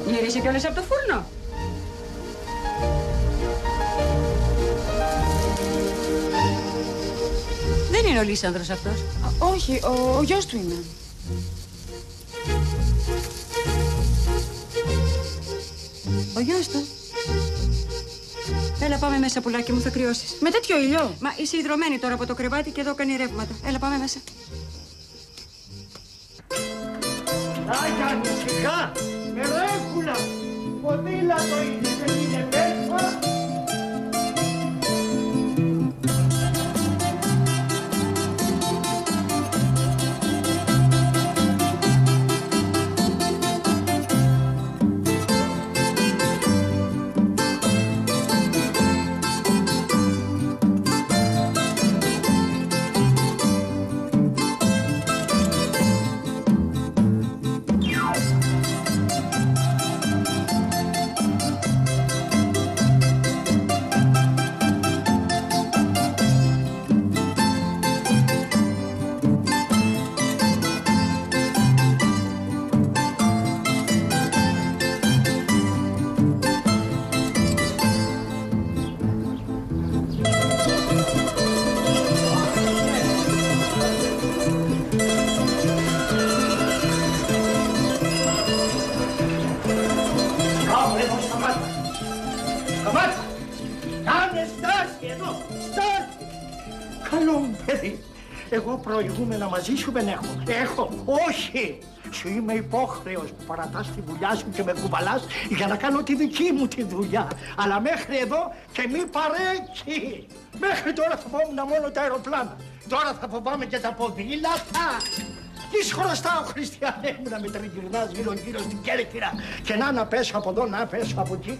Γύρισε κιόλας από το φούρνο. Δεν είναι ο Λύσανδρος αυτός. Όχι, ο γιος του είναι. Ο γιος του. Έλα πάμε μέσα, πουλάκι μου, θα κρυώσεις. Με τέτοιο ήλιο. Μα είσαι ιδρωμένη τώρα από το κρεβάτι και εδώ κάνει ρεύματα. Έλα πάμε μέσα. Άγια ανησυχά, μερέχουλα, ποδήλατο είναι, δεν είναι πέρφα. Εγώ προηγούμενα μαζί σου δεν έχω. Έχω, όχι! Σου είμαι υπόχρεος που παρατάς τη δουλειά σου και με κουβαλάς για να κάνω τη δική μου τη δουλειά. Αλλά μέχρι εδώ και μη παρέξει. Μέχρι τώρα φοβόμουν μόνο τα αεροπλάνα. Τώρα θα φοβάμαι και τα ποδήλατα. Τι χρωστάω, Χριστιανέ μου, να με τριγυρνάς γύρω-γύρω στην Κέρκυρα και να πέσω από εδώ, να πέσω από εκεί.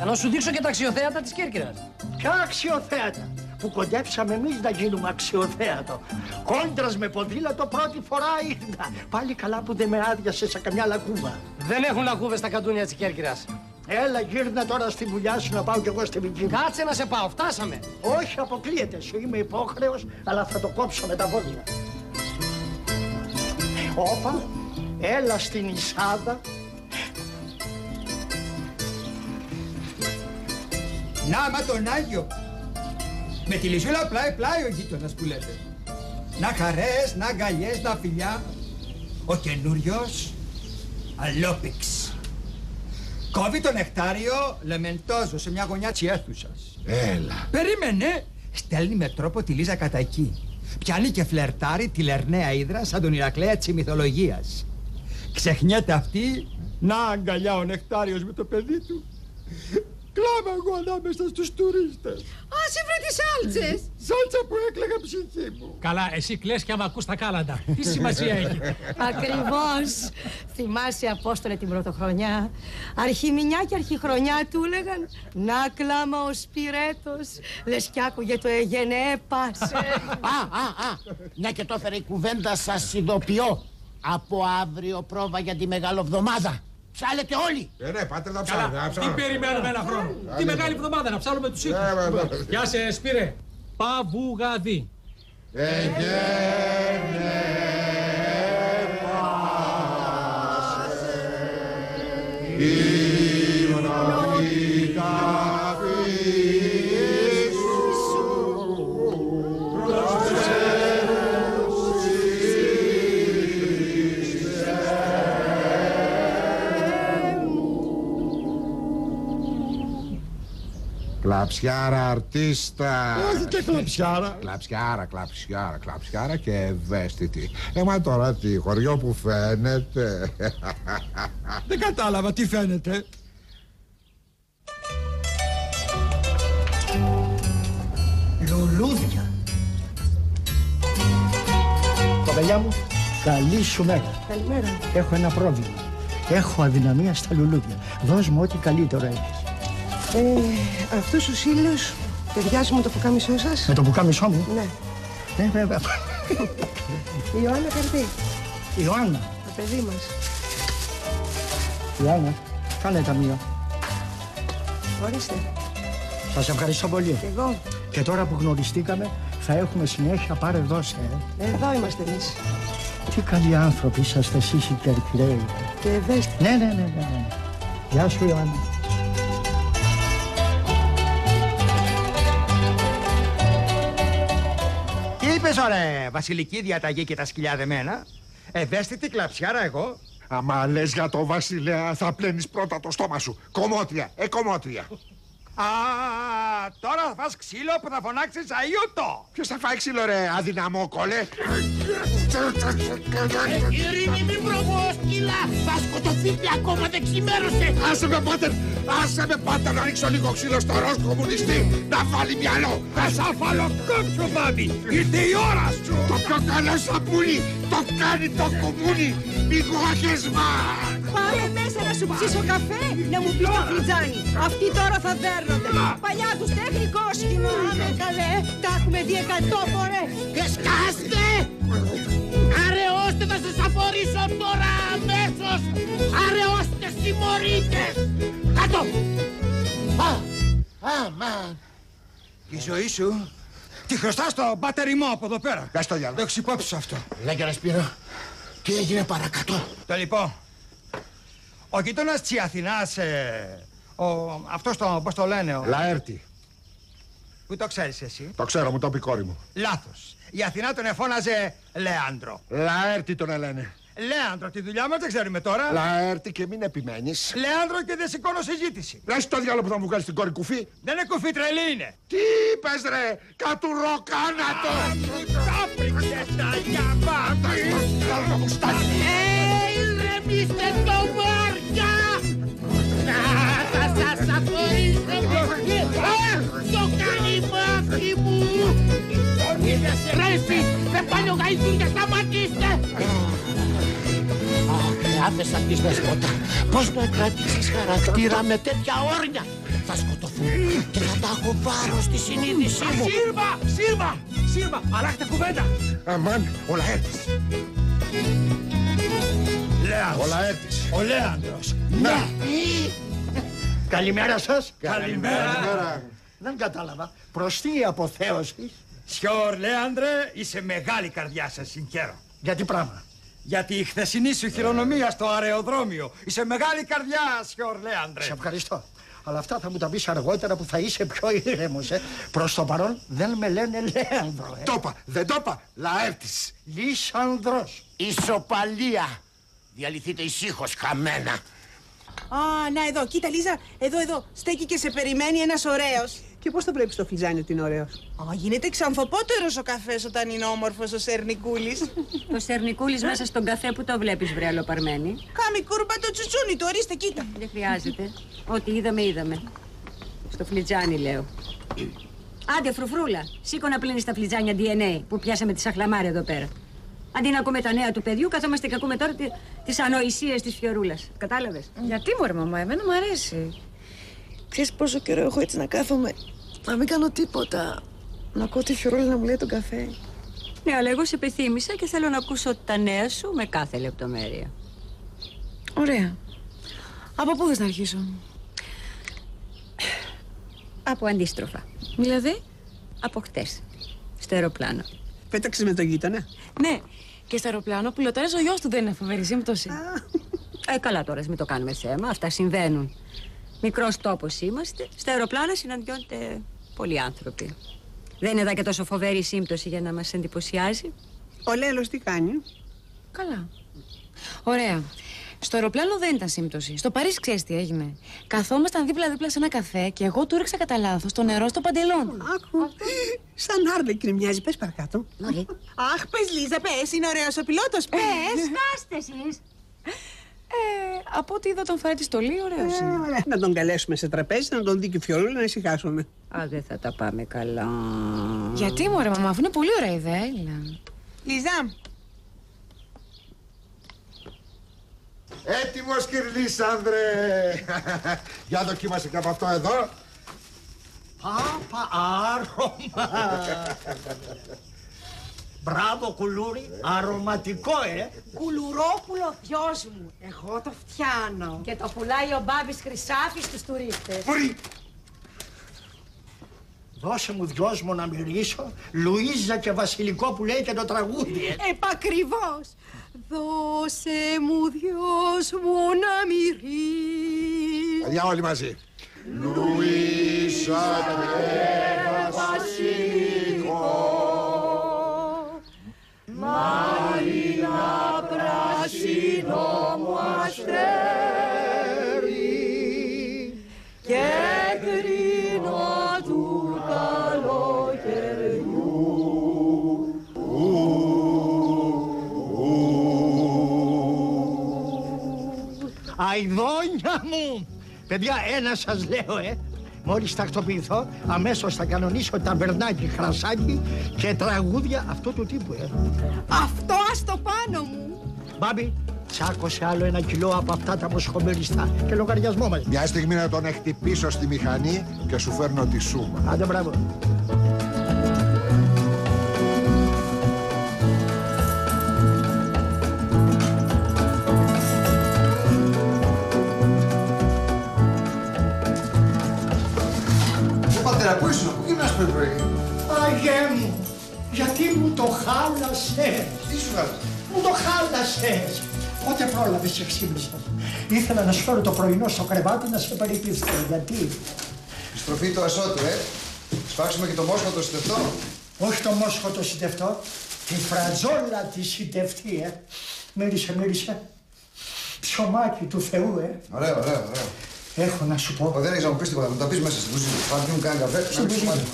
Να σου δείξω και τα αξιοθέατα της Κέρκυρας. Ποια αξιοθέατα? Που κοντέψαμε εμείς να γίνουμε αξιοθέατο. Κόντρας με ποδήλατο πρώτη φορά ήρθα. Πάλι καλά που δεν με άδειασε σε καμιά λακκούβα. Δεν έχουν λακκούβες στα καντούνια της Κέρκυρας. Έλα, γύρνα τώρα στη δουλειά σου να πάω κι εγώ στη δική μου. Κάτσε να σε πάω, φτάσαμε. Όχι, αποκλείεται. Σου είμαι υπόχρεος, αλλά θα το κόψω με τα πόδια. Όπα, έλα στην Ισάδα. Να, μα τον Άγιο. Με τη Λυσούλα πλάι ο γείτονας που λέτε. Να χαρές, να αγκαλιές, να φιλιά. Ο καινούριος Αλόπιξ. Κόβει το νεκτάριο λεμεντόζο σε μια γωνιά της αίθουσας. Έλα. Περίμενε. Στέλνει με τρόπο τη Λίζα κατά εκεί. Πιάνει και φλερτάρει τη Λερναία Ύδρα σαν τον Ηρακλέα της μυθολογίας. Ξεχνιέται αυτή. Να αγκαλιά ο νεκτάριος με το παιδί του. Κλάμα εγώ ανάμεσα στους τουρίστες. Άσε βρε τις σάλτσες. Σάλτσα που έκλαιγα ψυχή μου. Καλά, εσύ κλαις και άμα ακούς τα κάλαντα. Τι σημασία έχει? Ακριβώς. Θυμάσαι, Απόστολε, την πρωτοχρονιά. Αρχιμηνιά και αρχιχρονιά του έλεγαν να κλάμα ο Σπυρέτος. Λες κι άκουγε το εγενέπασε. Μια και το έφερε η κουβέντα, σας ειδοποιώ. Από αύριο πρόβα για τη Μεγαλοβδομάδα. Ψάλετε όλοι! Ναι, πάτε να ψάλετε. Τι περιμένουμε ένα χρόνο? Τη Μεγάλη Εβδομάδα να ψάλουμε τους ήχους. Γεια σε, Σπύρε. Παβουγαδί. Κλαψιάρα αρτίστα. Όχι και κλαψιάρα. Κλαψιάρα και ευαίσθητη. Μα τώρα τι, χωριό που φαίνεται. Δεν κατάλαβα τι φαίνεται. Λουλούδια. Κοπελιά μου, καλή σου μέρα. Καλημέρα. Έχω ένα πρόβλημα. Έχω αδυναμία στα λουλούδια. Δώσ' μου ό,τι καλύτερο έχεις. Αυτούς τους ήλιους ταιριάζει με το πουκάμισό σας? Με το πουκάμισό μου? Ναι. Βέβαια. Η Ιωάννα Καρδί. Η Ιωάννα. Το παιδί μας. Ιωάννα, κάνε ταμείο. Ορίστε. Σας ευχαριστώ πολύ. Και εγώ. Και τώρα που γνωριστήκαμε, θα έχουμε συνέχεια πάρε δώσε. Εδώ είμαστε εμείς. Τι καλοί άνθρωποι είσαστε εσείς οι Κερκυραίοι. Και ευαίσθητοι. Ναι. Γεια σου, Ιωάννα. Τι είπες, ωραία, βασιλική διαταγή και τα σκυλιά δεμένα. Ευαίσθητη κλαψιάρα εγώ. Άμα λες για το βασιλέα, θα πλένεις πρώτα το στόμα σου. Κομμότρια, κομμότρια. Α, τώρα θα φας ξύλο που θα φωνάξεις αϊούτο. Ποιος θα φάει ξύλο, ρε, αδυναμόκολε. Ειρήνη, μην προβόσκυλα! Θα σκοτωθείτε ακόμα, δεν ξημέρωσε! Άσε με, πάτερ, να ρίξω λίγο ξύλο στο ροζ κομμουνιστή, να βάλει μυαλό. Θα σ' αφαλοκόψω, μπάμπη. Ήρθε η ώρα σου. Το πιο καλό σαπούνι, το κάνει το κομμούνι. Λίγο αγεσμά. Πάμε μέσα να σου ψήσω καφέ, να μου πεις το φλιτζάνι. Αυτοί τώρα θα δέρνονται. Παλιά τους τέχνη κόσκινο. Άμε καλέ, τα έχουμε δει 100 φορές. Και σκάστε! Αραιώστε, θα σας αφορήσω τώρα αμέσως! Αραιώστε, συμμορείτε! Κάτω! Αμάν! Η ζωή σου τη χρωστάς στο μπάτεριμό από εδώ πέρα. Κάτσε το διάλογο. Το έχεις υπόψη αυτό. Λέγε ρε Σπύρο, τι έγινε παρακάτω? Το λοιπόν, ο γείτονας της Αθηνάς, αυτός πώς το λένε, Λαέρτη. Πού το ξέρεις εσύ? Το ξέρω, μου το πει η κόρη μου. Λάθος. Η Αθηνά τον εφώναζε Λέανδρο. Λαέρτη τον ελένε. Λέανδρο, τη δουλειά μας δεν ξέρουμε τώρα. Λαέρτη και μην επιμένεις. Λέανδρο και δεν σηκώνω συζήτηση. Λες το διάλογο που θα μου βγάλεις την κόρη κουφή. Δεν είναι κουφή, τρελή είναι. Τι είπες, ρε, κατουροκάνατο. Τα πρίξες τα γιαβάτα. Ηρεμήστε το βάρια! Θα σας αφορήσω! Το κάνει μάτι μου! Ρέφη! Δεν πάνε ο γαϊδούρια, σταματήστε! Άφεσα της δεσπότα. Πώς να κρατήσεις χαρακτήρα με τέτοια όρνια? Θα σκοτωθούν και θα τα έχω βάρος στη συνείδησή μου. Σύρμα, αλλάχτε κουβέντα. Αμάν, ο Λαέρτης. Λέανδρος. Ο Λαέρτης. Ο Λέανδρος. Να. Καλημέρα σας. Καλημέρα. Δεν κατάλαβα. Προς τι αποθέωση? Σιωρ, Λέανδρε, είσαι μεγάλη καρδιά, σας συγχαίρω. Για τι πράγμα? Γιατί η χθεσινή σου χειρονομία στο αεροδρόμιο. Είσαι μεγάλη καρδιά, Σιωρ, Λέανδρε. Σε ευχαριστώ. Αλλά αυτά θα μου τα πεις αργότερα που θα είσαι πιο ήρεμος, Προς το παρόν δεν με λένε Λέανδρο, Το είπα, δεν το είπα. Λαέρτης. Λύσανδρος. Ισοπαλία. Διαλυθείτε ησύχως, χαμένα. Α, να εδώ, κοίτα Λίζα, εδώ, στέκει και σε περιμένει ένας ωραίος. Και πώς το βλέπεις το φλιτζάνι ότι είναι ωραίος? Α, γίνεται ξανθοπότερος ο καφές όταν είναι όμορφος ο Σερνικούλης. Το Σερνικούλης μέσα στον καφέ που το βλέπεις, βρε αλοπαρμένη. Κάμι κούρμπα το τσουτσούνι του, ορίστε, κοίτα. Δεν χρειάζεται. Ό,τι είδαμε. Στο φλιτζάνι, λέω. Άντε, φρουφρούλα, σήκω να πλύνεις τα φλιτζάνια DNA που πιάσαμε τη σαχλαμάρια εδώ πέρα. Αντί να ακούμε τα νέα του παιδιού, καθόμαστε και ακούμε τώρα τις ανοησίες της Φιωρούλας. Κατάλαβες? Γιατί μωρέ μαμά, εμένα μου αρέσει. Ξέρεις πόσο καιρό έχω έτσι να κάθομαι, να μην κάνω τίποτα. Να ακούω τη Φιωρούλα να μου λέει τον καφέ. Ναι, αλλά εγώ σε πεθύμησα και θέλω να ακούσω τα νέα σου με κάθε λεπτομέρεια. Ωραία. Από πού θες να αρχίσω? Από αντίστροφα. Δηλαδή? Από χτες. Στο αεροπλάνο. Πέταξες με τον γείτονα? Ναι. Και στο αεροπλάνο πιλοτάρεις ο γιος του, δεν είναι φοβερή σύμπτωση? Καλά τώρα, μην το κάνουμε θέμα. Αυτά συμβαίνουν. Μικρός τόπος είμαστε. Στα αεροπλάνα συναντιόνται πολλοί άνθρωποι. Δεν είναι εδώ και τόσο φοβερή σύμπτωση για να μας εντυπωσιάζει. Ο Λέλος τι κάνει? Καλά. Ωραία. Στο αεροπλάνο δεν ήταν σύμπτωση. Στο Παρίσι ξέρεις τι έγινε? Καθόμασταν δίπλα-δίπλα σε ένα καφέ και εγώ του ρίξα κατά λάθος το νερό στο παντελόν. Άκου. Σαν Άρλεκιν μοιάζει. Πες παρακάτω. Αχ, πες Λίζα, πες, είναι ωραίος ο πιλότος, πες. Σκάστε εσείς. Από ό,τι είδα τον φάει τη στολή, ωραίος είναι. Να τον καλέσουμε σε τραπέζι, να τον δει και η Φιωρούλα, να ησυχάσουμε. Α, δεν θα τα πάμε καλά. Γιατί μωρέ μαμά, αφού είναι πολύ ωραία ιδέα, έλα. Λίζα. Έτοιμος, Κυρλίσανδρε. Για δοκίμασε και από αυτό εδώ. Πάπα, άρωμα. Μπράβο, κουλούρι. Αρωματικό, Κουλουρόπουλο γιος μου. Εγώ το φτιάνω. Και το πουλάει ο Μπάμπης Χρυσάφης στους τουρίστες. Μπορεί. Δώσε μου δυος μου να μυρίσω. Λουίζα και Βασιλικό που λέει και το τραγούδι. Επακριβώς. Δώσε μου δυος μου να μυρίσω. Παιδιά όλοι μαζί. Λουίσα και Βασίλικο, μάλινα πράσινο μου αστέρι και κρίνω του καλοκαιριού. Αηδόνια μου! Παιδιά, ένα σας λέω, μόλις τακτοποιηθώ, αμέσως θα κανονίσω ταβερνάκι, χρασάκι και τραγούδια αυτού του τύπου, Αυτό ας το πάνω μου. Μπάμπη, τσάκωσε άλλο 1 κιλό από αυτά τα μοσχομεριστά και λογαριασμό μας. Μια στιγμή να τον χτυπήσω στη μηχανή και σου φέρνω τη σούμα. Άντε, μπράβο. Πατέρα, πού ήσουν, πού γυρνάς πρωί-πρωί? Αγέ μου, γιατί μου το χάλασες? Τι σου χάλασε? Μου το χάλασες. Πότε πρόλαβες και ξύπνησες? Ήθελα να σου φέρω το πρωινό στο κρεβάτι να σε περιποιηθώ. Γιατί? Στροφή το ασώτου, Σπάξουμε και το μόσχο το σιτευτό. Όχι το μόσχο το σιτευτό, τη φρατζόλα τη σιτευτή, Μύρισε, μύρισε. Ψωμάκι του Θεού, Ωραίο, ωραίο, ωραίο. Έχω να σου πω. Δεν έχεις να μου πεις τίποτα, μου τα πεις μέσα στην κουζίνα. Πάμε να μου κάνει καφέ, να μην ψωμάκι.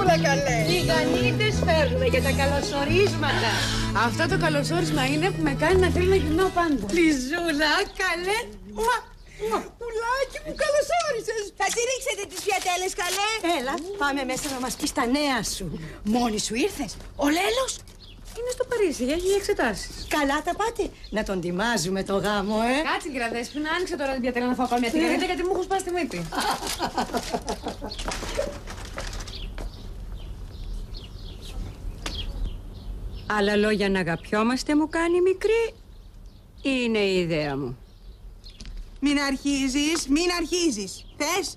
Όλα καλέ. Τηγανίτες φέρνουμε για τα καλωσορίσματα. Αυτό το καλωσόρισμα είναι που με κάνει να θέλω να γυρνάω πάντα. Λιζούλα, καλέ. Πουλάκι μου, καλώς όρισες. Θα τη ρίξετε τις φιατέλες, καλέ. Έλα, πάμε μέσα να μας πεις τα νέα σου. Μόνη σου ήρθες? Ο Λέλος Είναι στο Παρίσι, έχει εξετάσεις. καλά τα πάτε. Να τον τιμάζουμε το γάμο, Κάτσε, κυρία Δέσποινα, άνοιξε τώρα την πιατέλα να φάω καμιά τηγανίτα γιατί μου έχουν σπάσει τη μύτη. Άλλα λόγια να αγαπιόμαστε μου κάνει μικρή ή είναι η ιδέα μου? Μην αρχίζεις, μην αρχίζεις. Θες?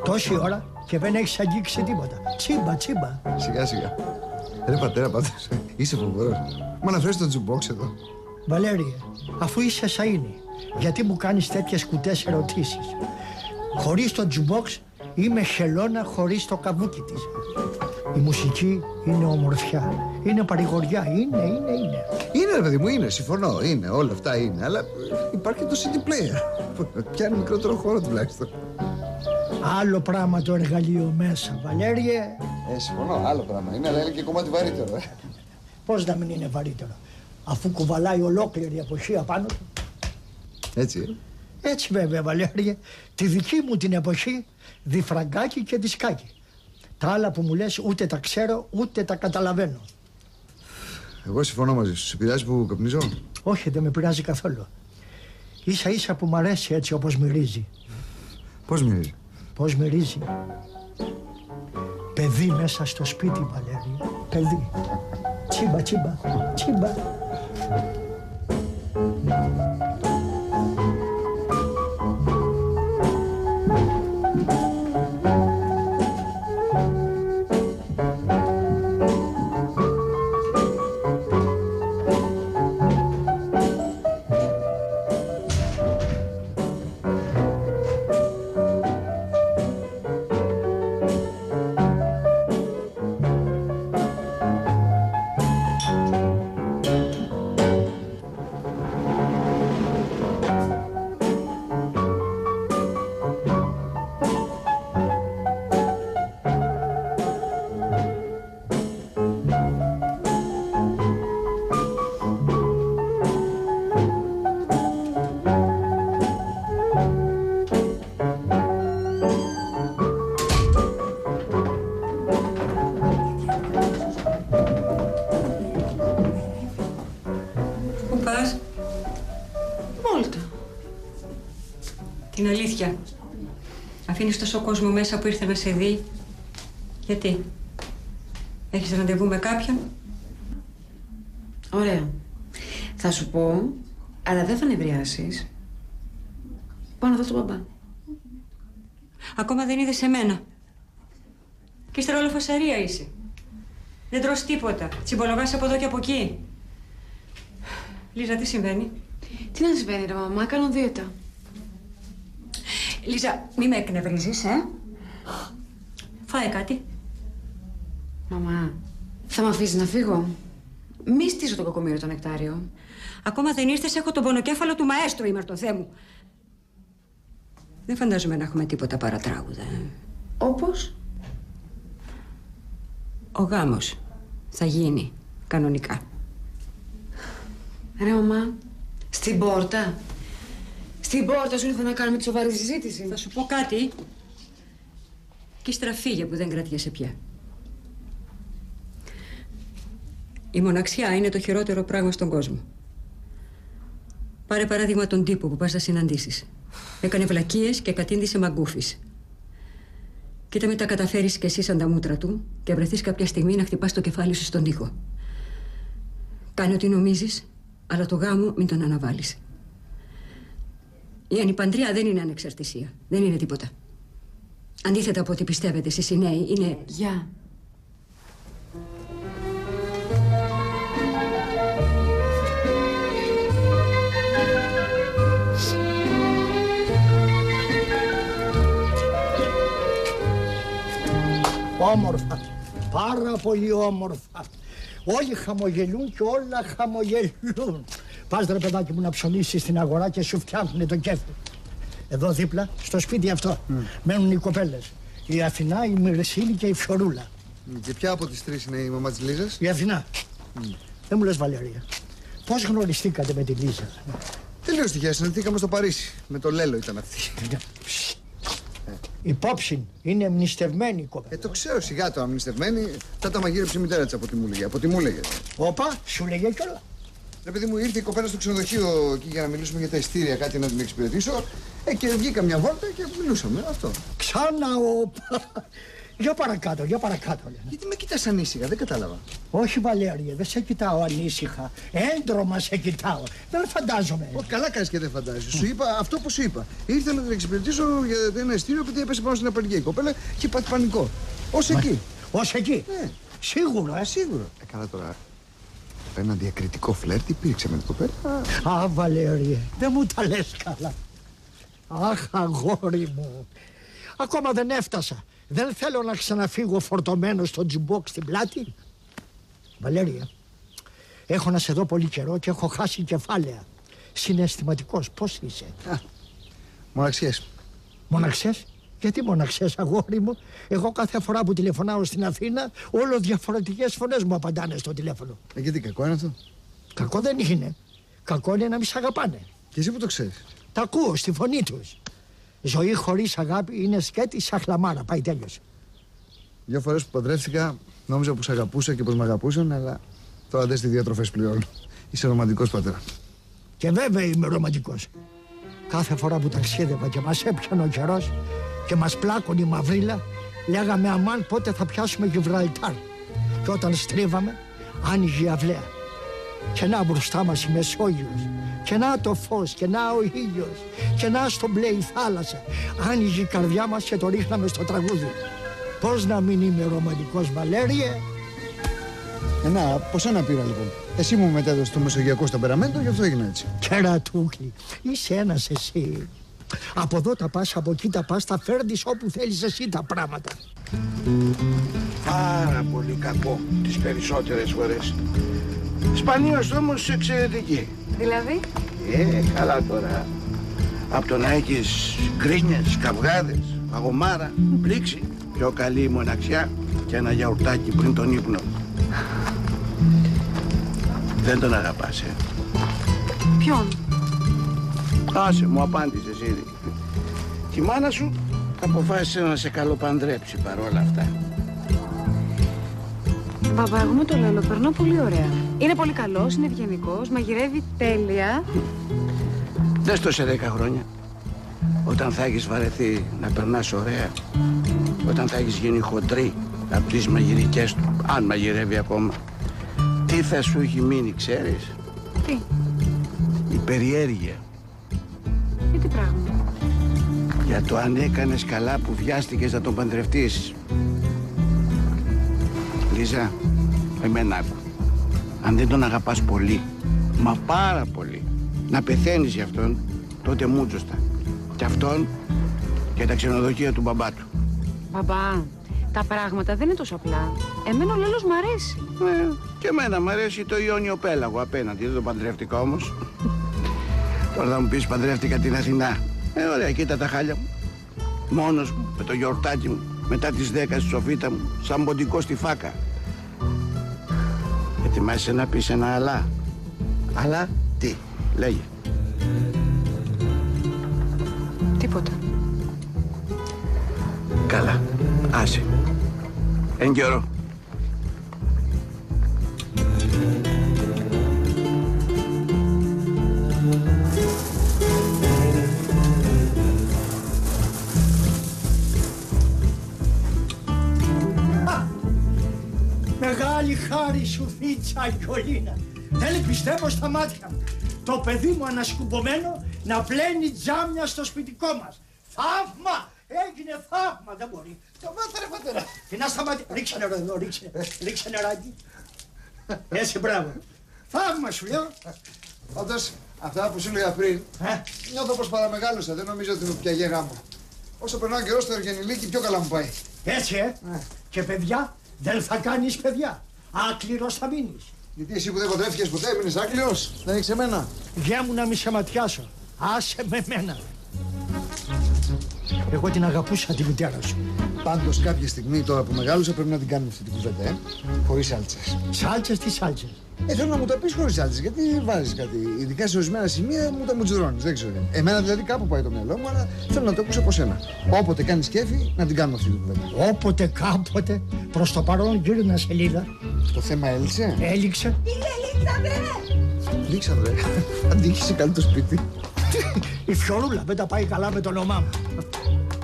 Τόση ώρα και δεν έχεις αγγίξει τίποτα. Τσίμπα, τσίμπα. Σιγά σιγά. Ρε πατέρα, πάντως, είσαι φοβερός. Μα να φέρεις το τζουμπόξ εδώ. Βαλέριε, αφού είσαι σαΐνη, γιατί μου κάνεις τέτοιες κουτές ερωτήσεις? Χωρίς το τζουμπόξ είμαι χελώνα χωρίς το καβούκι της. Η μουσική είναι ομορφιά, είναι παρηγοριά, είναι. Είναι ρε παιδί μου, είναι, συμφωνώ, είναι, όλα αυτά είναι, αλλά υπάρχει και το CD player. Πιάνει μικρότερο χώρο τουλάχιστον. Άλλο πράγμα το εργαλείο μέσα, Βαλέριε. Συμφωνώ, άλλο πράγμα είναι, αλλά είναι και κομμάτι βαρύτερο. Πώς να μην είναι βαρύτερο, αφού κουβαλάει ολόκληρη η εποχή απάνω του? Έτσι, Έτσι βέβαια, Βαλέριε. Τη δική μου την εποχή, διφραγκάκι και δισκάκι. Τα άλλα που μου λες ούτε τα ξέρω, ούτε τα καταλαβαίνω. Εγώ συμφωνώ μαζί σου. Σε πειράζει που καπνίζω? Όχι, δεν με πειράζει καθόλου. Ίσα ίσα που μ' αρέσει έτσι όπως μυρίζει. Πώς μυρίζει? Πώς μυρίζει? Παιδί μέσα στο σπίτι, Βαλέρη. Παιδί. Τσίμπα, τσίμπα, τσίμπα. Την αλήθεια. Αφήνεις τόσο κόσμο μέσα που ήρθε να σε δει. Γιατί? Έχεις ραντεβού με κάποιον? Ωραία. Θα σου πω, αλλά δεν θα νευριάσεις. Πάω να δω τον μπαμπά. Ακόμα δεν είδες εμένα. Και ύστερα όλο φασαρία είσαι. Δεν τρως τίποτα. Τσιμπολογάς από εδώ και από εκεί. Λίζα, τι συμβαίνει? Τι να συμβαίνει, ρε μαμά, κάνω δίαιτα. Λίζα, μη με εκνευρίζεις, Φάε κάτι. Μαμά, θα με αφήσεις να φύγω? Μη στήσω το κακομοίρη το νεκτάριο. Ακόμα δεν ήρθες, έχω τον πονοκέφαλο του μαέστρου, η Μαρτοθέ μου. Δεν φαντάζομαι να έχουμε τίποτα παρατράγουδα. Όπως? Ο γάμος θα γίνει κανονικά. Ρε μαμά, στην πόρτα. Στην πόρτα σου ήρθα να κάνουμε τη σοβαρή συζήτηση. Θα σου πω κάτι. Κι ύστερα φύγε που δεν κρατιέσαι πια. Η μοναξιά είναι το χειρότερο πράγμα στον κόσμο. Πάρε παράδειγμα τον τύπο που πας να συναντήσεις. Έκανε βλακίες και κατήντησε μαγκούφης. Κοίτα με τα καταφέρεις κι εσύ σαν τα μούτρα του και βρεθείς κάποια στιγμή να χτυπάς το κεφάλι σου στον τοίχο. Κάνε ό,τι νομίζεις, αλλά το γάμο μην τον αναβάλεις. Η ανιπαντρία δεν είναι ανεξαρτησία. Δεν είναι τίποτα. Αντίθετα από ό,τι πιστεύετε εσείς οι νέοι, είναι... Γεια. Όμορφα. Πάρα πολύ όμορφα. Όλοι χαμογελούν και όλα χαμογελούν. Πας ρε παιδάκι μου να ψωνίσεις στην αγορά και σου φτιάχνουν το κέφι. Εδώ δίπλα, στο σπίτι αυτό, μένουν οι κοπέλες. Η Αθηνά, η Μυρσίνη και η Φιωρούλα. Και ποια από τις τρεις είναι η μαμά της Λίζας? Η Αθηνά. Δεν μου λες, Βαλέρια, πώς γνωριστήκατε με τη Λίζα? Τελείως τυχαία, συναντηθήκαμε στο Παρίσι. Με το Λέλο ήταν αυτή. Υπόψη είναι εμνηστευμένη η κοπέλα. Το ξέρω, σιγά το αμνηστευμένη. Θα τα μαγείρεψε η μητέρα της από ό,τι μου λέγε. Από ό,τι μου λέγε. Όπα, σου λέγε κιόλα. Ρε παιδί μου, ήρθε η κοπέλα στο ξενοδοχείο εκεί για να μιλήσουμε για τα ειστήρια, κάτι να την εξυπηρετήσω. Και βγήκα μια βόλτα και μιλούσαμε. Αυτό. Ξανά, όπα. Για παρακάτω, για παρακάτω. Γιατί με κοιτάς ανήσυχα, δεν κατάλαβα. Όχι, Βαλέρια, δεν σε κοιτάω ανήσυχα. Έντρομα σε κοιτάω. Δεν φαντάζομαι. Καλά κάνεις και δεν φαντάζεσαι. Σου είπα αυτό που σου είπα. Ήρθα να την εξυπηρετήσω για ένα ειστήριο επειδή έπεσε πάνω στην απεργία η κοπέλα και είχε πάθει πανικό. Ως εκεί. Ως εκεί. Ναι. Σίγουρο, Σίγουρο. Καλά τώρα. Ένα διακριτικό φλερτ υπήρξε με την κοπέλα. Α, Βαλέρια, δεν μου τα λες καλά. Αχ, αγόρι μου. Ακόμα δεν έφτασα. Δεν θέλω να ξαναφύγω φορτωμένο στο τζιμπόκ στην πλάτη. Βαλέρια, έχω να σε δω πολύ καιρό και έχω χάσει κεφάλαια. Συναισθηματικός, πώς είσαι? Μοναξιές. Μοναξιές? Γιατί μοναξιές, αγόρι μου? Εγώ κάθε φορά που τηλεφωνάω στην Αθήνα, όλο διαφορετικές φωνές μου απαντάνε στο τηλέφωνο. Γιατί κακό είναι αυτό? Κακό δεν είναι. Κακό είναι να μην σ' αγαπάνε. Και εσύ που το ξέρεις? Τα ακούω στη φωνή τους. Ζωή χωρίς αγάπη είναι σκέτη σαν χλαμάρα. Πάει, τέλειωσε. Δύο φορές που παντρεύτηκα, νόμιζα πως αγαπούσα και πως με αγαπούσαν, αλλά τώρα δες τι διατροφές πληρώνω. Είσαι ρομαντικός, πατέρα. Και βέβαια είμαι ρομαντικός. Κάθε φορά που ταξίδευα και μας έπιανε ο καιρός και μας πλάκωνε η μαυρίλα, λέγαμε αμάν πότε θα πιάσουμε Γιβραλτάρ. Και όταν στρίβαμε, άνοιγε η αυλαία. Και να μπροστά μας η Μεσόγειος, και να το φως, και να ο ήλιος, και να στο μπλε η θάλασσα. Άνοιγε η καρδιά μας και το ρίχναμε στο τραγούδι. Πώς να μην είμαι ρομαντικός, Βαλέριε? Ποσά να πήρα λοιπόν. Εσύ μου μετέδωσε το μεσογειακό στο περαμέντο, γι' αυτό έγινε έτσι. Κερατούκλι, είσαι ένας εσύ. Από εδώ τα πας, από εκεί τα πας, τα φέρνεις όπου θέλεις εσύ τα πράγματα. Πάρα πολύ κακό τις περισσότερες φορές. Σπανίως όμως εξαιρετική. Δηλαδή? Καλά τώρα. Από το να έχεις γκρίνιες, καυγάδες, παγωμάρα, πλήξη, πιο καλή η μοναξιά και ένα γιαουρτάκι πριν τον ύπνο. Δεν τον αγαπάς, Ποιον? Άσε, μου απάντησες ήδη. Τη μάνα σου αποφάσισε να σε καλοπαντρέψει παρόλα αυτά. Μπαμπά, εγώ με το Λέλο περνώ πολύ ωραία. Είναι πολύ καλός, είναι ευγενικός, μαγειρεύει τέλεια. Δες το σε 10 χρόνια. Όταν θα έχεις βαρεθεί να περνάς ωραία. Όταν θα έχεις γίνει χοντρή από τις μαγειρικές του, αν μαγειρεύει ακόμα. Τι θα σου έχει μείνει, ξέρεις? Τι? Η περιέργεια. Τι πράγμα? Για το αν έκανες καλά που βιάστηκες να τον παντρευτείς. Λίζα, εμένα άκου. Αν δεν τον αγαπάς πολύ, μα πάρα πολύ, να πεθαίνεις για αυτόν, τότε μούτσοστα. Και αυτόν και τα ξενοδοχεία του μπαμπά του. Μπαμπά, τα πράγματα δεν είναι τόσο απλά. Εμένα ο Λέλος μ' αρέσει. Και εμένα μ' αρέσει το Ιόνιο Πέλαγο απέναντι, δεν το παντρεύτηκα όμως. Τώρα θα μου πεις παντρεύτηκα την Αθηνά. Ωραία, κοίτα τα χάλια μου. Μόνος μου, με το γιορτάκι μου, μετά τις 10 στη σοφίτα μου, σαν ποντικό στη φάκα. Ετοιμάσαι να πεις ένα αλλά. Αλλά τι, λέγε. Τίποτα. Καλά, άσε. Εν καιρό. Μεγάλη χάρη σου, Φίτσα Γιολίνα. Δεν πιστεύω στα μάτια μου. Το παιδί μου ανασκουμπομένο να πλένει τζάμια στο σπιτικό μας. Θαύμα! Έγινε θαύμα, δεν μπορεί. Σταμάτα ρε πατέρα. Και να σταματήσει. Ρίξε νερό εδώ, ρίξε νεράκι. Έτσι, μπράβο. Θαύμα σου λέω. Όντως, αυτά που σου έλεγα πριν, νιώθω πως παραμεγάλωσα. Δεν νομίζω ότι είμαι πια γέγα μου. Όσο περνάω καιρό στο Εργενηλίκι, πιο καλά μου πάει. Έτσι, Και παιδιά, δεν θα κάνεις παιδιά. Άκληρος θα μείνεις. Γιατί εσύ που δεν παντρεύτηκες ποτέ, έμεινες άκληρος. Δεν έχεις εμένα. Γεια μου να μη σε ματιάσω. Άσε με μένα. Εγώ την αγαπούσα τη μητέρα σου. Πάντως κάποια στιγμή τώρα που μεγάλωσα πρέπει να την κάνουμε αυτή την κουβέντα, χωρίς σάλτσες. Σάλτσες, τι σάλτσες? Θέλω να μου τα πεις χωρίς σάλτσες, γιατί βάζεις κάτι. Ειδικά σε ορισμένα σημεία μου τα μουτζουρώνεις, δεν ξέρω. Εμένα δηλαδή κάπου πάει το μυαλό μου, αλλά θέλω να το ακούσω από σένα. Όποτε κάνεις κέφι, να την κάνουμε αυτή την κουβέντα. Όποτε, κάποτε, προς το παρόν γύρνα σελίδα. Το θέμα έληξε. Έληξε. Λήξανδρε, αντίχησε καλή το σπίτι. Η Φιωρούλα δεν τα πάει καλά με το όνομά μου.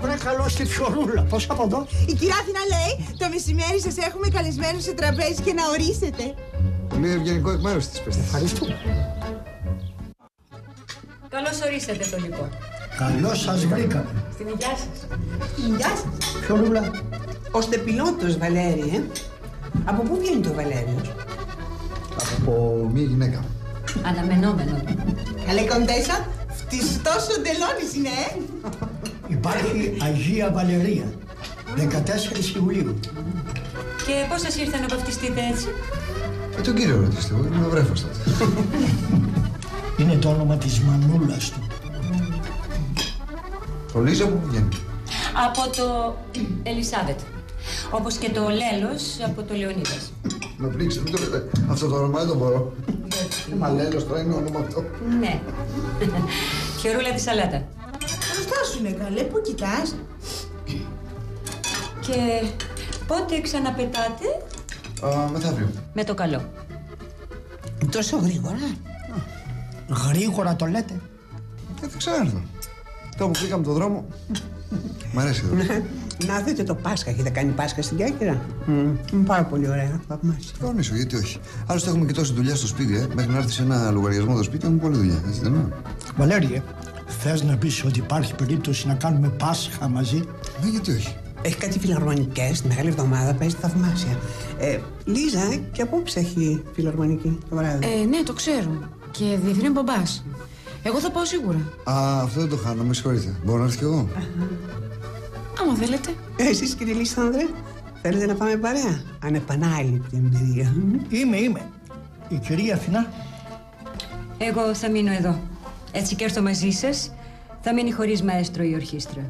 Βρε καλό στη Φιωρούλα. Πώς από εδώ? Η κυρία Αθηνά λέει, το μεσημέρι σας έχουμε καλεσμένους σε τραπέζι και να ορίσετε. Πολύ ευγενικό εκ μέρους της, πες. Ευχαριστούμε. Καλώς ορίσατε το λοιπόν. Καλώς σας βρήκαμε. Στην υγειά σας. Στην υγειά σας. Φιωρούλα. Ο στεπιλότος Βαλέρη, Από πού βγαίνει το Βαλέριος? Από μία γυναίκα. Αναμενόμενο. Καλέ κοντέσα, φτιστός ο Ντελώνης είναι, Υπάρχει Αγία Βαλερία, 14 Ιουλίου. Και πώς σας ήρθε να βαφτιστείτε έτσι? Τον κύριο ρωτήστε, εγώ είμαι ο βρέφος τότε. Είναι το όνομα της μανούλας του. Το Λίζα που βγαίνει? Από το Ελισάβετ. Όπως και το Λέλος από το Λεωνίδας. Με πλήξει, μην το λέτε. Αυτό το όνομα δεν το μπορώ. Μα Λέλος τώρα είναι όνομα αυτό. Ναι. Χερούλα τη σαλάτα. Μπροστά σου είναι καλέ, πού κοιτάς? Και πότε ξαναπετάτε? Μεθαύριο. Με το καλό. Τόσο γρήγορα? Γρήγορα το λέτε? Θα ξανάρθω. Τώρα που πήγαμε τον δρόμο, μ' αρέσει εδώ. Να δείτε το Πάσχα. Έχετε κάνει Πάσχα στην Κέρκυρα? Πάρα πολύ ωραία. Θαυμάσια. Κανονίσω, γιατί όχι. Άλλωστε έχουμε και τόση δουλειά στο σπίτι, μέχρι να έρθει σε ένα λογαριασμό το σπίτι, έχουμε πολλή δουλειά. Έτσι δεν είναι? Βαλέριε, θες να πεις ότι υπάρχει περίπτωση να κάνουμε Πάσχα μαζί? Ναι, γιατί όχι. Έχει κάτι φιλαρμονικές, τη Μεγάλη Εβδομάδα παίζει θαυμάσια. Λίζα, και απόψε έχει φιλαρμονική το βράδυ. Ναι, το ξέρω. Και διευθύνει ο μπαμπάς. Εγώ θα πάω σίγουρα. Αυτό δεν το χάνω, με συγχωρείτε. Μπορώ να έρθω κι εγώ? Άμα θέλετε. Εσείς, κύριε Λίσανδρε, θέλετε να πάμε παρέα? Ανεπανάληπτη εμπειρία. Είμαι. Η κυρία Αθηνά. Εγώ θα μείνω εδώ. Έτσι και έρθω μαζί σας. Θα μείνει χωρίς μαέστρο η ορχήστρα.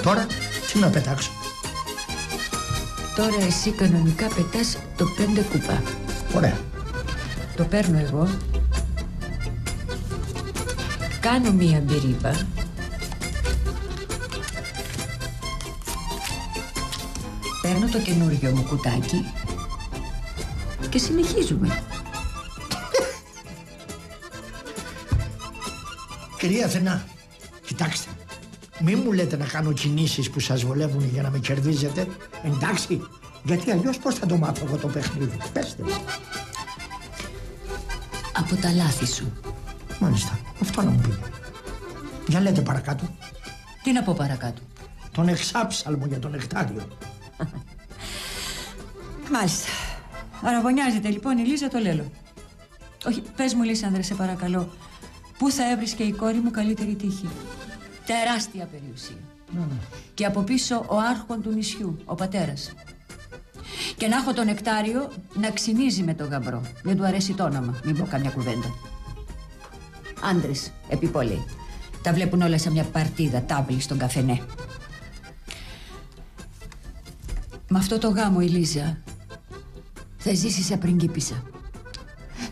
Τώρα τι να πετάξω? Τώρα εσύ κανονικά πετάς το 5 κουπά. Ωραία. Το παίρνω εγώ. Κάνω μία μπυρίπα. Παίρνω το καινούργιο μου κουτάκι και συνεχίζουμε. Κυρία Αθηνά, κοιτάξτε. Μη μου λέτε να κάνω κινήσεις που σας βολεύουν για να με κερδίζετε. Εντάξει, γιατί αλλιώς πώς θα το μάθω εγώ το παιχνίδι? Πέστε μου. Από τα λάθη σου. Μάλιστα, αυτό να μου πείτε. Για λέτε παρακάτω. Τι να πω παρακάτω? Τον εξάψαλμο για τον νεκτάριο. Μάλιστα. Αραβωνιάζεται λοιπόν η Λίζα το Λέλο. Όχι, πες μου Λίσανδρε, σε παρακαλώ. Πού θα έβρισκε η κόρη μου καλύτερη τύχη? Τεράστια περιουσία. Και από πίσω ο άρχον του νησιού, ο πατέρας. Και να έχω τον νεκτάριο να ξυνίζει με τον γαμπρό. Δεν του αρέσει το όνομα, μην πω καμιά κουβέντα. Άντρες, επί πολύ. Τα βλέπουν όλα σε μια παρτίδα τάμπλη στον καφενέ. Με αυτό το γάμο η Λίζα θα ζήσει σε πριγκίπισσα.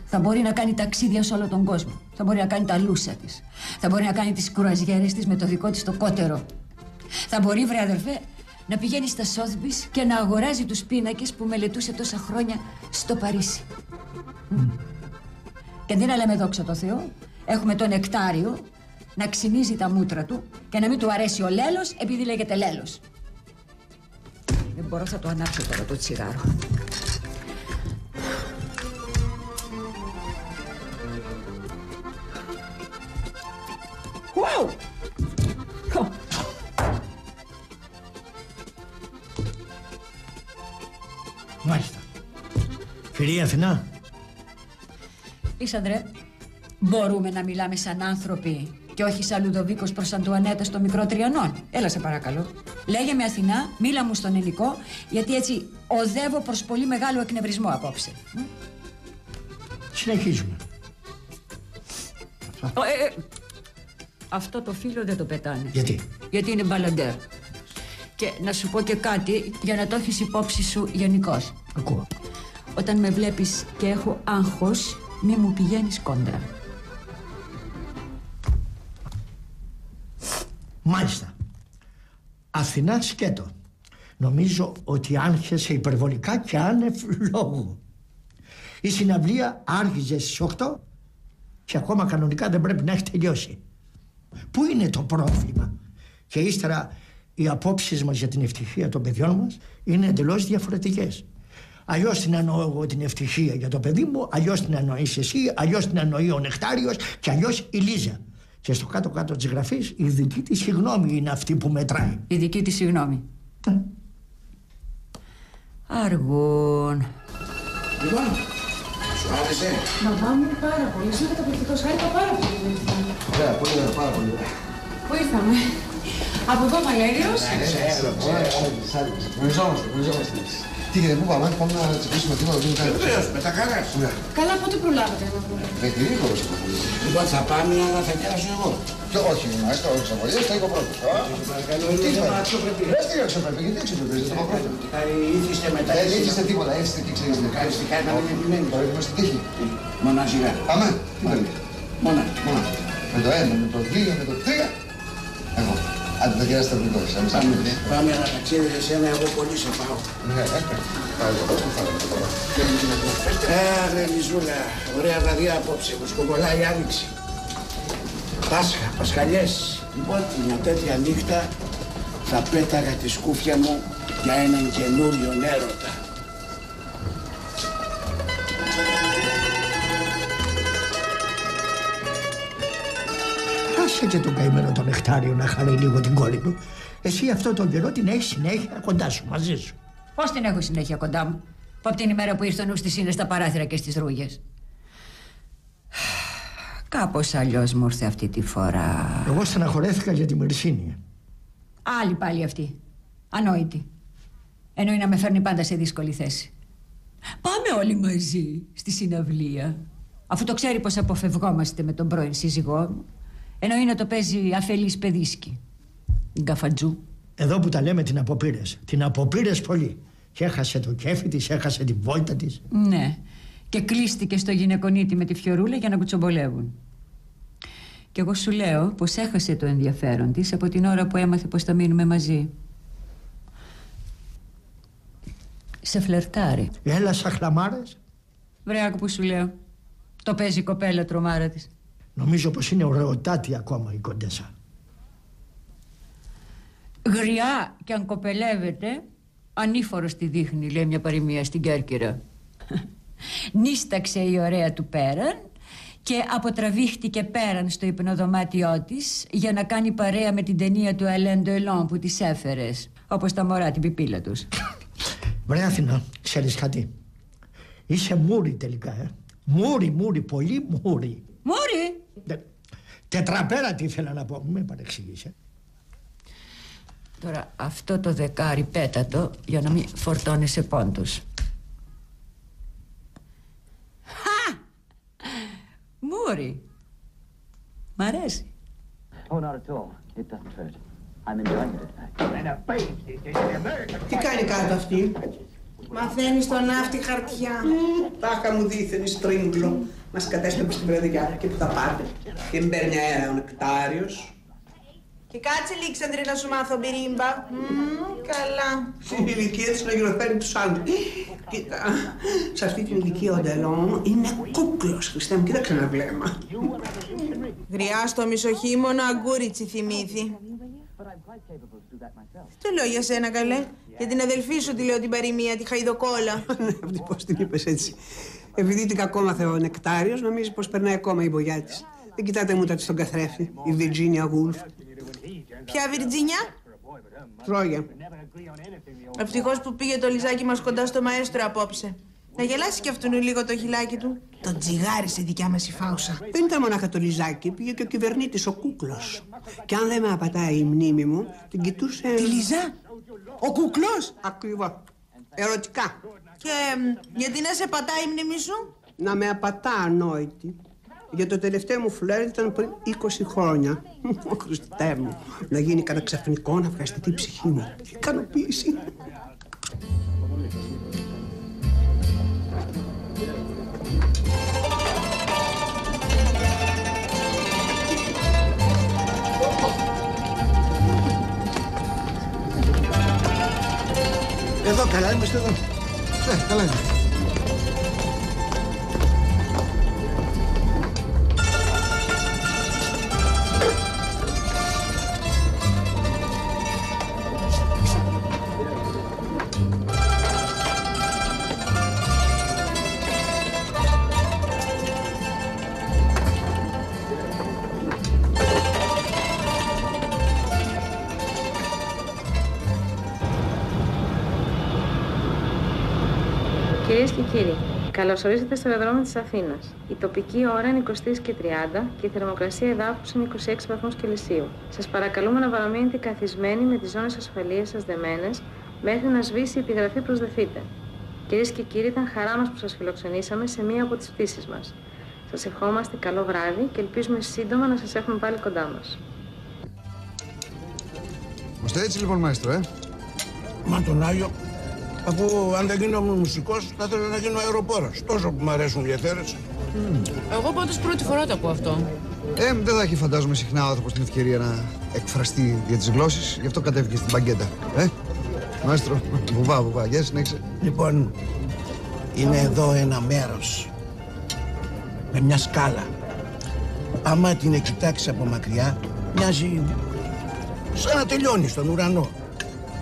Θα μπορεί να κάνει ταξίδια σε όλο τον κόσμο. Θα μπορεί να κάνει τα λούσα της. Θα μπορεί να κάνει τις κουραζιέρες της με το δικό της το κότερο. Θα μπορεί, βρε αδερφέ, να πηγαίνει στα Σόθμπις και να αγοράζει τους πίνακες που μελετούσε τόσα χρόνια στο Παρίσι. Και αντί να λέμε δόξα τω Θεώ, έχουμε τον νεκτάριο να ξυνίζει τα μούτρα του και να μην του αρέσει ο Λέλος επειδή λέγεται Λέλος. Δεν μπορώ, θα το ανάψω τώρα το τσιγάρο. Wow! Μάλιστα. Κυρία Αθηνά. Λίσανδρε, μπορούμε να μιλάμε σαν άνθρωποι και όχι σαν Λουδοβίκος προς Αντουανέτα στο μικρό Τριανόν? Έλα σε παρακαλώ. Λέγε με Αθηνά, μίλα μου στον ελληνικό, γιατί έτσι οδεύω προς πολύ μεγάλο εκνευρισμό απόψε. Συνεχίζουμε. Αυτό το φύλλο δεν το πετάνε. Γιατί? Γιατί είναι μπαλαντέρ. Και να σου πω και κάτι για να το έχεις υπόψη σου γενικώς. Ακούω. Όταν με βλέπεις και έχω άγχος, μη μου πηγαίνεις κόντρα. Μάλιστα. Αθηνά σκέτο. Νομίζω ότι άγχεσαι υπερβολικά και άνευ λόγου. Η συναυλία άρχιζε στις 8 και ακόμα κανονικά δεν πρέπει να έχει τελειώσει. Πού είναι το πρόβλημα? Και ύστερα οι απόψεις μας για την ευτυχία των παιδιών μας είναι εντελώς διαφορετικές. Αλλιώς την εννοώ εγώ την ευτυχία για το παιδί μου, αλλιώς την εννοείς εσύ, αλλιώς την εννοεί ο νεκτάριος και αλλιώς η Λίζα. Και στο κάτω-κάτω της γραφής η δική της συγγνώμη είναι αυτή που μετράει. Η δική της συγγνώμη. Αργούν. Λοιπόν, σου άρεσε? Μαμά μου είναι πάρα πολύ. Είσαι καταπληκτικός. Χάρηκα πάρα πολύ. Ωραία, πολύ ωραία, πάρα πολύ ωραία. Πού ήρθαμε? Από εδώ, Βαλέριος. Γνωριζόμαστε. Τι γίνεται, πού πάμε να τσιπήσουμε τίποτα, δεν κάνει. Βεβαίως, με τα χαράς. Καλά, πότε προλάβατε να πούμε? Δεν γρήγορα σε πολύ. Λοιπόν, θα πάμε, αλλά θα κεράσω εγώ. Και όχι, μάλιστα, όχι σε πολύ, θα είπα πρώτος. Τι είπα, αξιοπρεπή. Πες τι αξιοπρεπή, γιατί αξιοπρεπή, δεν το είπα πρώτος. Ήθιστε μετά. Δεν ήθιστε τίποτα, έτσι και ξέρεις. Ευχαριστικά να μην επιμένεις. Τώρα είμαστε στην τύχη. Μοναζικά. Πάμε, τι παίρνει. Μόνα. Με το 1, με το 2, με το 3. Εγώ. Άντε το κεράσετε το γλυκό. Πάμε ένα ταξίδι σε εσένα, εγώ πολύ σε πάω. Ρε Λιζούλα, ωραία βραδιά απόψε, μου σκομπολάει η άνοιξη. Πάσχα, Πασχαλιές. Λοιπόν, μια τέτοια νύχτα θα πέταγα τη σκούφια μου για έναν καινούριον έρωτα. Άσε και τον καημένο τον νεκτάριο να χαρεί λίγο την κόρη του. Εσύ αυτό τον καιρό την έχεις συνέχεια κοντά σου, μαζί σου. Πώς την έχω συνέχεια κοντά μου? Που από την ημέρα που ήρθε ο νους της είναι στα παράθυρα και στις ρούγες. Κάπως αλλιώς μου ήρθε αυτή τη φορά. Εγώ στεναχωρέθηκα για τη Μερσίνη. Άλλη πάλι αυτή. Ανόητη. Εννοεί να με φέρνει πάντα σε δύσκολη θέση. Πάμε όλοι μαζί στη συναυλία. Αφού το ξέρει πως αποφευγόμαστε με τον πρώην σύζυγό μου. Εννοεί να το παίζει αφελής παιδίσκη. Γκαφατζού. Εδώ που τα λέμε την αποπήρες. Την αποπήρες πολύ. Και έχασε το κέφι της, έχασε την βόλτα της. Ναι. Και κλείστηκε στο γυναικονίτη με τη Φιωρούλα για να κουτσομπολεύουν. Και εγώ σου λέω πως έχασε το ενδιαφέρον της από την ώρα που έμαθε πως θα μείνουμε μαζί. Σε φλερτάρει. Έλα σαχλαμάρες. Βρε, άκου που σου λέω. Το παίζει η κοπέλα τρομάρα της. Νομίζω πως είναι ωραιοτάτη ακόμα η κοντέσα. Γριά κι αν κοπελεύεται, ανήφορος τη δείχνει, λέει μια παροιμία στην Κέρκυρα. Νίσταξε η ωραία του πέραν και αποτραβήχτηκε πέραν στο υπνοδωμάτιό της για να κάνει παρέα με την ταινία του Alain Delon που της έφερες, όπως τα μωρά την πιπίλα τους. Βρε Αθηνά, ξέρεις κάτι? Είσαι μούρι τελικά, Μούρι, πολύ μούρι. Μούρι! Τετραπέρα τι ήθελα να πω, μην με παρεξηγήσει. Τώρα αυτό το δεκάρι πέτατο για να μην φορτώνεσαι πόντους. Χα! Μούρι! Μ' αρέσει. Oh, not at all. It doesn't hurt. I'm enjoying it. Τι κάνει κάτω αυτή? Μαθαίνει στο ναύτη χαρτιά. Τάχα μου δίθεν στρίγγλο. Μας κατέστρεψε στην βραδιά και που θα πάτε. Και μην παίρνει αέρα ο νεκτάριος. Και κάτσε Αλέξανδρε να σου μάθω μπυρίμπα. Καλά. Στην ηλικία της να γυροφέρει τους άλλους. Κοίτα, σε αυτή την ηλικία ο Ντελόν είναι κούκλος. Χριστέ μου, κοίταξε ένα βλέμμα. Γριά στο μισοχείμωνο αγκούριτσι θυμήθη. Τι το λέω για σένα, καλέ? Για την αδελφή σου τη λέω την παροιμία, τη Χαϊδοκόλα. Αυτή πώς την είπες έτσι? Επειδή την κακόμαθε ο νεκτάριος, νομίζει πως περνάει ακόμα η μπογιά της. Δεν κοιτάτε μου τα στον καθρέφτη, η Βιρτζίνια Γουλφ. Ποια Βιρτζίνια? Τρόγια. Ευτυχώς που πήγε το Λιζάκι μας κοντά στο μαέστρο απόψε. Να γελάσει κι αυτόν λίγο το χιλάκι του. Το τζιγάρισε δικιά μας η Φάουσα. Δεν ήταν μονάχα το Λιζάκι, πήγε και ο κυβερνήτης, ο Κούκλος. Και αν δεν με απατάει η μνήμη μου, την κοιτούσε... Τη Λιζά? Ο Κούκλος? Ακριβώς. Ερωτικά. Και γιατί να σε πατάει η μνήμη σου? Να με απατά ανόητη. Για το τελευταίο μου φλερτ ήταν πριν 20 χρόνια. Ω Χριστέ μου, να γίνει κανένα ξαφνικό να ευχαριστηθεί η ψυχή μου. Ικανοποίηση. Εδώ καλά είμαστε εδώ. Καλά είναι. Κυρίες και κύριοι, καλώς ορίσατε στο αεροδρόμιο της Αθήνας. Η τοπική ώρα είναι 23:30 και η θερμοκρασία εδάφους είναι 26 βαθμούς Κελσίου. Σας παρακαλούμε να παραμείνετε καθισμένοι με τις ζώνες ασφαλείας σας δεμένες μέχρι να σβήσει η επιγραφή «Προσδεθείτε». Κυρίες και κύριοι, ήταν χαρά μας που σας φιλοξενήσαμε σε μία από τις πτήσεις μας. Σας ευχόμαστε καλό βράδυ και ελπίζουμε σύντομα να σας έχουμε πάλι κοντά μας. Ώστε έτσι λοιπόν, μαέστρο, Μα τον Άγιο, αφού αν δεν γίνομαι μουσικός, θα θέλω να γίνω αεροπόρος. Τόσο που μου αρέσουν οι εθέρες. Εγώ πάντως πρώτη φορά το ακούω αυτό. Δεν θα έχει, φαντάζομαι, συχνά ο άνθρωπος την ευκαιρία να εκφραστεί για τις γλώσσες. Γι' αυτό κατέβηκε στην Παγκέτα. Μαέστρο, βουβά, για συνέχισε. Λοιπόν, είναι εδώ ένα μέρος με μια σκάλα. Άμα την κοιτάξεις από μακριά, μοιάζει σαν να τελειώνει στον ουρανό.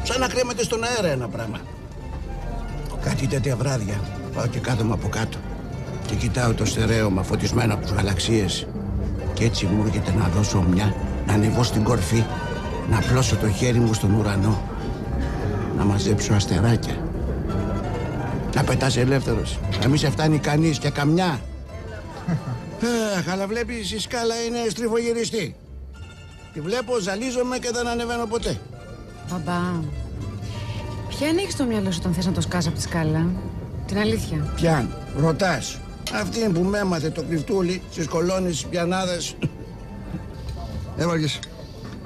Σαν να κρέμεται στον αέρα ένα πράγμα. Κάτι τέτοια βράδια πάω και κάθομαι από κάτω και κοιτάω το στερέωμα φωτισμένο από τους γαλαξίες και έτσι μου έρχεται να δώσω μια, να ανεβώ στην κορφή, να απλώσω το χέρι μου στον ουρανό, να μαζέψω αστεράκια, να πετάς ελεύθερος, να μην σε φτάνει κανείς και καμιά. Αλλά βλέπεις, η σκάλα είναι στριφογυριστή. Τη βλέπω, ζαλίζομαι και δεν ανεβαίνω ποτέ. Μπαμπά, ποιαν έχεις στο μυαλό σου όταν θες να το σκάς από τη σκάλα? Την αλήθεια. Ποιαν, ρωτάς? Αυτή που με έμαθε το κρυφτούλι στις κολόνες, στις πιανάδες. Βάργες,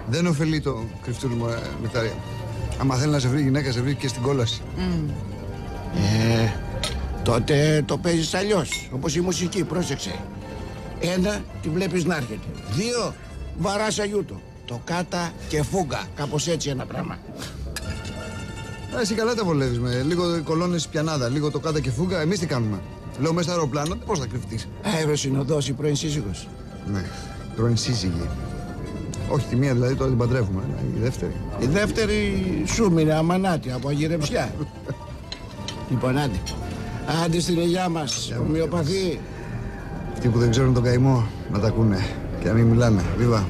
δεν ωφελεί το κρυφτούλι μου, Νεκτάρια. Άμα θέλει να σε βρει γυναίκα, σε βρει και στην κόλαση. Τότε το παίζεις αλλιώς, όπως η μουσική, πρόσεξε. 1, τη βλέπεις να έρχεται. 2, βαράς αγιούτο. Το κάτα και φούγκα, κάπως έτσι ένα πράγμα. Εσύ καλά τα βολεύεις με λίγο κολόνες πιανάδα, λίγο το κάτα και φούγκα. Εμείς τι κάνουμε? Λέω μέσα στο αεροπλάνο, πώς θα κρυφτείς? Αεροσυνοδός ή πρώην σύζυγος? Ναι, πρώην σύζυγη. Όχι τη μία δηλαδή, τώρα την παντρεύουμε. Η δεύτερη. Η δεύτερη σου μείνε αμανάτη από αγυρεψιά. Λοιπόν, άντε στην ελιά μας, ομοιοπαθή. Αυτοί που δεν ξέρουν τον καημό να τα ακούνε και να μην μιλάνε. Βίβα.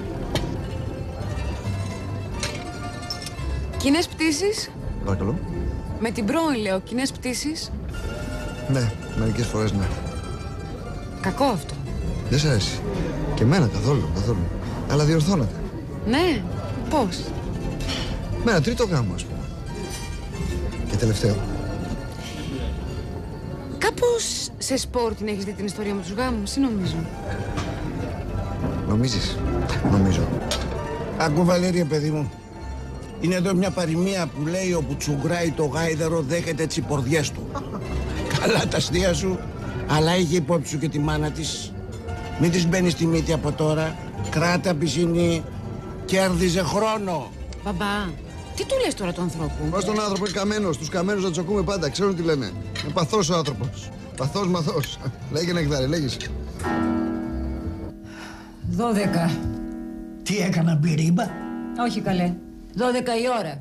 Κοινές πτήσεις. Παρακαλώ. Με την πρώην λέω, κοινές πτήσεις. Ναι, μερικές φορές ναι. Κακό αυτό. Δεν σ' αρέσει? Και εμένα καθόλου. Αλλά διορθώνεται. Ναι, πώς? Με ένα τρίτο γάμο, ας πούμε. Και τελευταίο. Κάπως σε σπορ την έχεις δει την ιστορία με τους γάμους, ή νομίζω? Νομίζεις? Νομίζω. Άκου Βαλέρια, παιδί μου. Είναι εδώ μια παροιμία που λέει όπου τσουγκράει το γάιδαρο δέχεται τσιπορδιές του. Καλά τα αστεία σου, αλλά είχε υπόψη σου και τη μάνα της. Μην της μπαίνεις στη μύτη από τώρα. Κράτα πισινή, κέρδιζε χρόνο. Μπαμπά, τι του λες τώρα του ανθρώπου? Πώς τον άνθρωπο είναι καμένος, τους καμένους να τους ακούμε πάντα, ξέρουν τι λένε. Είναι παθός ο άνθρωπος. Παθός μαθός. Λέγε Νεκτάρη, λέγεις. 12. Τι έκανα, μπυρίμπα? Όχι καλέ. 12 η ώρα.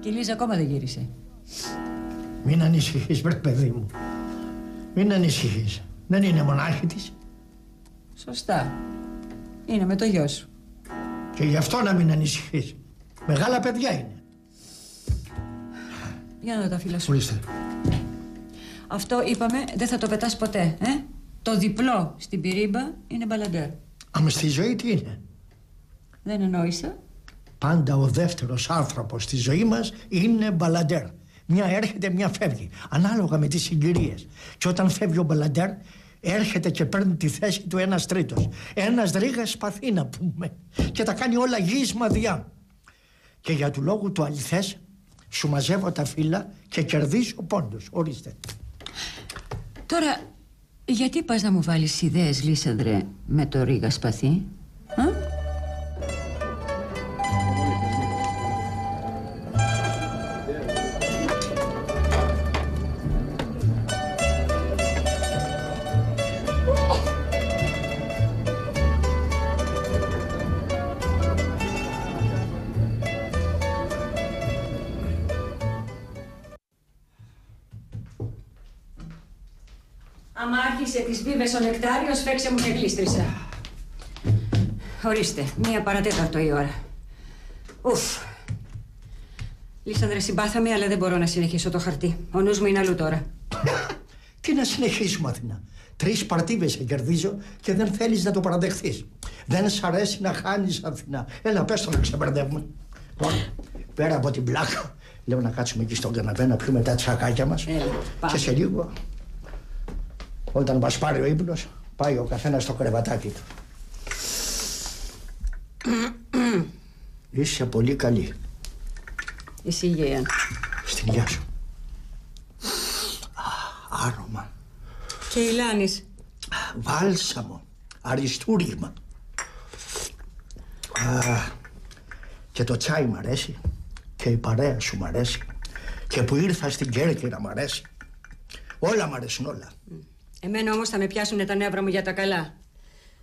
Και η Λίζα ακόμα δεν γύρισε. Μην ανησυχείς, βρε παιδί μου. Μην ανησυχείς. Δεν είναι μονάχη της. Σωστά. Είναι με το γιο σου. Και γι' αυτό να μην ανησυχείς. Μεγάλα παιδιά είναι. Για να δω τα φύλλα σου. Ορίστε. Αυτό είπαμε δεν θα το πετάς ποτέ, Το διπλό στην πυρίμπα είναι μπαλαντέρ. Άμα στη ζωή τι είναι? Δεν εννοήσα. Πάντα ο δεύτερος άνθρωπος στη ζωή μας είναι μπαλαντέρ. Μια έρχεται, μια φεύγει. Ανάλογα με τις συγκυρίες. Και όταν φεύγει ο μπαλαντέρ, έρχεται και παίρνει τη θέση του ένας τρίτος. Ένας ρίγας σπαθί να πούμε. Και τα κάνει όλα γης μαδιά. Και για του λόγου του αληθές, σου μαζεύω τα φύλλα και κερδίζω πόντους. Ορίστε. Τώρα, γιατί πας να μου βάλεις ιδέες, Λίσανδρε, με το ρίγα σπαθί, Άμα άρχισε τις βίβες ο Νεκτάριος, φέξε μου και γλίστρισα. Ορίστε, 1 παρατέταρτο η ώρα. Ουφ. Λίσανδρε, συμπάθαμε, αλλά δεν μπορώ να συνεχίσω το χαρτί. Ο νους μου είναι αλλού τώρα. Τι να συνεχίσουμε, Αθηνά? 3 παρτίδες σε κερδίζω και δεν θέλεις να το παραδεχθείς. Δεν σ' αρέσει να χάνεις, Αθηνά. Έλα, πες το να ξεμπερδεύουμε. Τώρα, πέρα από την πλάκα, λέω να κάτσουμε εκεί στον καναπέ να πιούμε τα τσακάκια μας. Και σε λίγο, όταν μας πάρει ο ύπνος, πάει ο καθένας στο κρεβατάκι του. Είσαι πολύ καλή. Είσαι υγεία. Στην υγεία σου. Άρωμα. Και ηλάνης. Βάλσαμο. Αριστούργημα. Και το τσάι μ' αρέσει. Και η παρέα σου μ' αρέσει. Και που ήρθα στην Κέρκυρα μ' αρέσει. Όλα μ' αρέσουν όλα. Εμένα όμως θα με πιάσουνε τα νεύρα μου για τα καλά.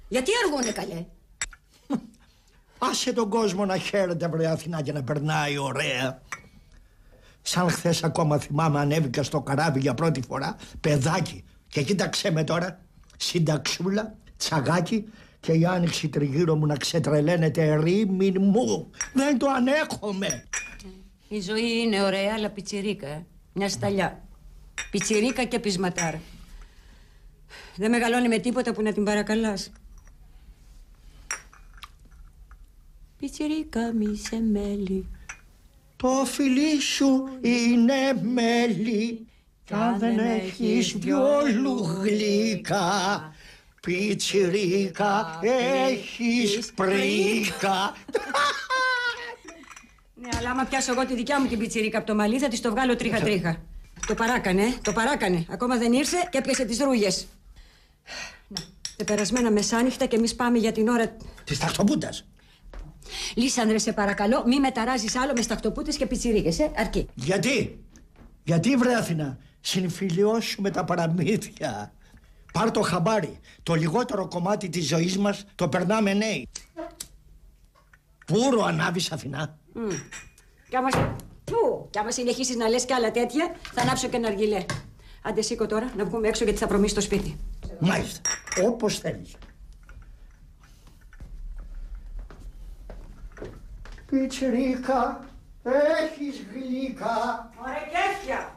Γιατί αργούνε, καλέ? Άσε τον κόσμο να χαίρεται, βρε Αθηνά, και να περνάει ωραία. Σαν χθες ακόμα θυμάμαι, ανέβηκα στο καράβι για πρώτη φορά, παιδάκι. Και κοίταξέ με τώρα, συνταξούλα, τσαγάκι και η άνοιξη τριγύρω μου να ξετρελαίνεται ρήμην μου. Δεν το ανέχομαι. Η ζωή είναι ωραία, αλλά πιτσιρίκα, μια σταλιά. Πιτσιρίκα και πεισματάρα. Δεν μεγαλώνει με τίποτα που να την παρακαλάς. Πιτσιρίκα μη σε μέλι. Το φιλί σου είναι μέλι κι αν δεν έχεις βιόλου γλυκά, πιτσιρίκα έχεις πρίκα. Ναι, αλλά άμα πιάσω εγώ τη δικιά μου την πιτσιρίκα από το μαλλί, θα της το βγάλω τρίχα-τρίχα. Το παράκανε. Ακόμα δεν ήρθε και έπιασε τις ρούγες. Να, περασμένα μεσάνυχτα και εμείς πάμε για την ώρα... Της τακτοπούτας. Λίσανδρε, σε παρακαλώ, μη με ταράζεις άλλο με σταχτοπούτες και πιτσιρίκες, αρκεί. Γιατί βρε Αθηνά, συμφιλιώσου με τα παραμύθια. Πάρ' το χαμπάρι, το λιγότερο κομμάτι της ζωής μας το περνάμε νέοι. Πούρο ανάβεις Αθηνά. Κι άμα συνεχίσεις να λες κι άλλα τέτοια, θα ανάψω και ένα αργυλέ. Άντε σήκω τώρα, να βγούμε έξω γιατί θα προμείς το σπίτι. Μάλιστα, όπως θέλεις. Πιτσιρίκα, έχεις γλυκά. Ωραία κέφια.